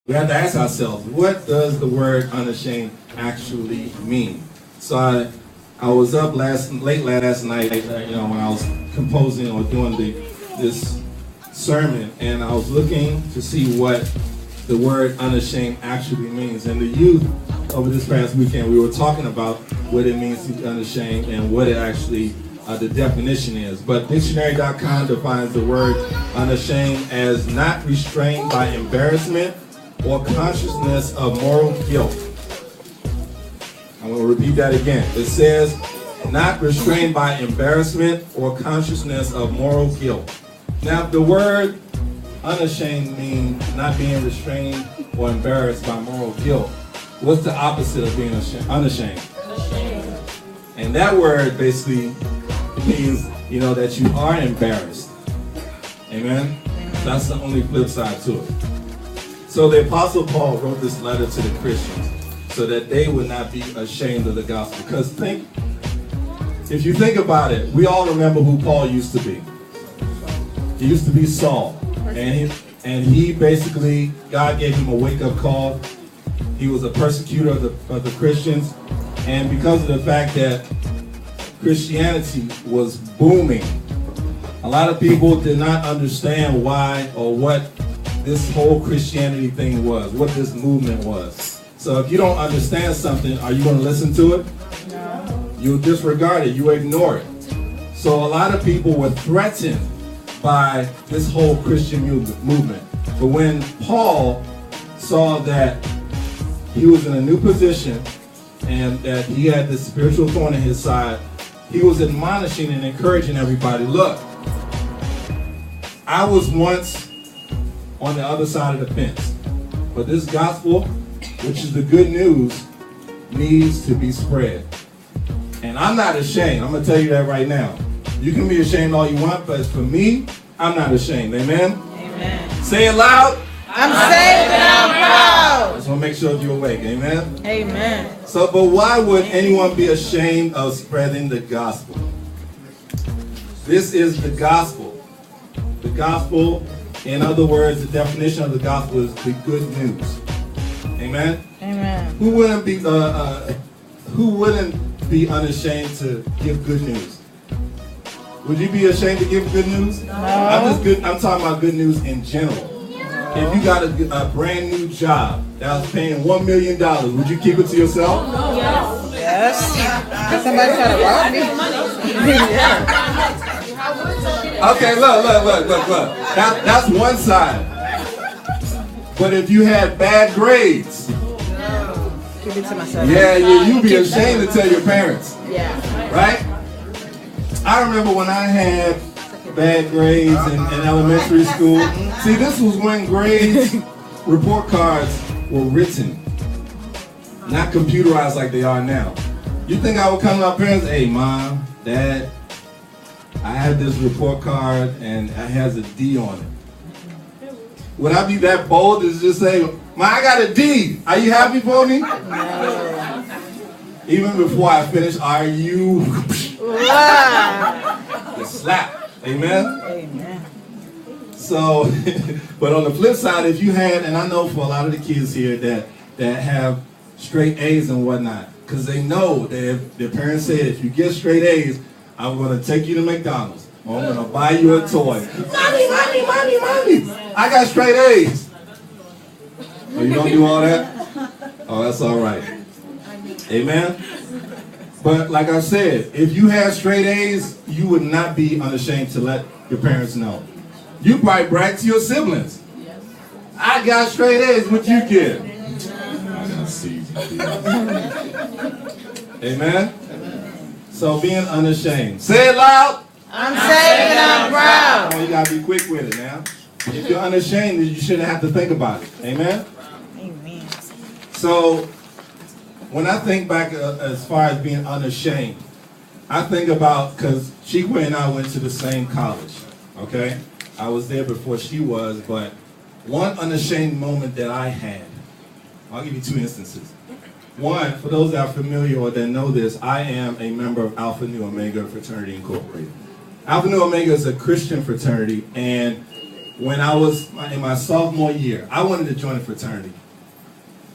We have to ask ourselves, what does the word unashamed actually mean? So I was up late last night, when I was composing or doing this sermon, and I was looking to see what the word unashamed actually means. And the youth over this past weekend, we were talking about what it means to be unashamed and what it actually, the definition is. But dictionary.com defines the word unashamed as not restrained by embarrassment or consciousness of moral guilt. I'm going to repeat that again. It says, not restrained by embarrassment or consciousness of moral guilt. Now, the word unashamed means not being restrained or embarrassed by moral guilt. What's the opposite of being unashamed? Ashamed. And that word basically means, that you are embarrassed. Amen? That's the only flip side to it. So the Apostle Paul wrote this letter to the Christians so that they would not be ashamed of the gospel. Because if you think about it, we all remember who Paul used to be. He used to be Saul. And he basically, God gave him a wake-up call. He was a persecutor of the Christians. And because of the fact that Christianity was booming, a lot of people did not understand why or what this whole Christianity thing was, what this movement was. So if you don't understand something, are you going to listen to it? No. You disregard it, you ignore it. So a lot of people were threatened by this whole Christian movement. But when Paul saw that he was in a new position and that he had this spiritual thorn in his side, he was admonishing and encouraging everybody, look, I was once on the other side of the fence, but this gospel, which is the good news, needs to be spread. And I'm not ashamed. I'm going to tell you that right now. You can be ashamed all you want, but for me, I'm not ashamed. Amen? Amen. Say it loud. I'm saved and I'm proud. I just want to make sure you're awake. Amen? Amen. So, but why would anyone be ashamed of spreading the gospel? This is the gospel. The gospel, in other words, the definition of the gospel is the good news. Amen? Amen. Who wouldn't be unashamed to give good news? Would you be ashamed to give good news? No. I'm talking about good news in general. If you got a brand new job that was paying $1 million, would you keep it to yourself? No. Yes. Because somebody try to rob me. Yeah. Okay, look. That's one side. But if you had bad grades, Keep it to myself. you'd be ashamed to tell your parents. Yeah. Right? I remember when I had bad grades in elementary school. See, this was when grades, report cards were written, not computerized like they are now. You think I would come to my parents, hey, Mom, Dad, I have this report card and it has a D on it. Would I be that bold as just say, Mom, I got a D. Are you happy for me? No. Even before I finish, are you? The slap. Amen? Amen. So, but on the flip side, if you had, and I know for a lot of the kids here that have straight A's and whatnot, because they know that if their parents said, if you get straight A's, I'm going to take you to McDonald's, or I'm going to buy you a toy. Mommy, I got straight A's. Oh, you don't do all that? Oh, that's all right. Amen? But like I said, if you had straight A's, you would not be unashamed to let your parents know. You probably brag to your siblings. I got straight A's, what you get? Amen? So being unashamed. Say it loud. I'm saved and I'm proud. Oh, you got to be quick with it now. If you're unashamed, you shouldn't have to think about it. Amen? Amen. So when I think back as far as being unashamed, I think about, because Chikwe and I went to the same college, okay? I was there before she was, but one unashamed moment that I had, I'll give you two instances. One, for those that are familiar or that know this, I am a member of Alpha Nu Omega Fraternity Incorporated. Alpha Nu Omega is a Christian fraternity, and when I was in my sophomore year, I wanted to join a fraternity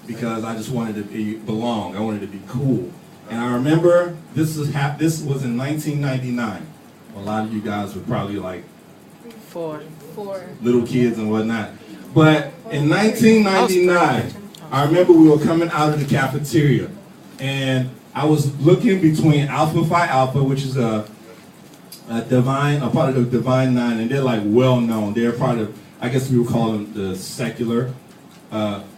because I just wanted to belong. I wanted to be cool. And I remember this was in 1999. A lot of you guys were probably like Four. little kids and whatnot. But in 1999, I remember we were coming out of the cafeteria, and I was looking between Alpha Phi Alpha, which is a part of the Divine Nine, and they're like well known. They're part of, I guess we would call them the secular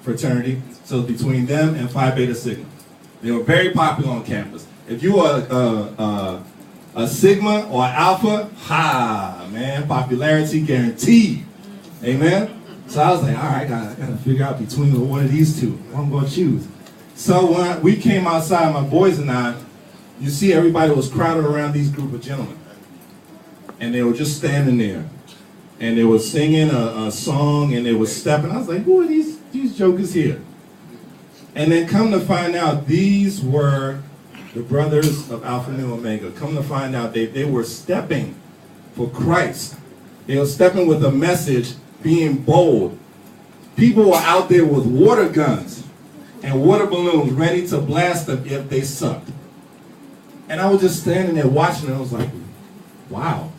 fraternity. So between them and Phi Beta Sigma, they were very popular on campus. If you were a Sigma or Alpha, man, popularity guaranteed. Amen. So I was like, all right, I gotta figure out between one of these two, what I'm gonna choose. So when we came outside, my boys and I, you see everybody was crowded around these group of gentlemen. And they were just standing there. And they were singing a song, and they were stepping. I was like, who are these jokers here? And then come to find out, these were the brothers of Alpha Nu Omega. Come to find out, they were stepping for Christ. They were stepping with a message, being bold. People were out there with water guns and water balloons ready to blast them if they sucked. And I was just standing there watching, and I was like, wow.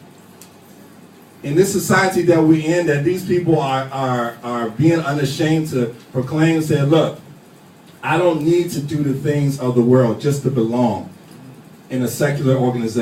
In this society that we're in, that these people are being unashamed to proclaim and say, look, I don't need to do the things of the world just to belong in a secular organization.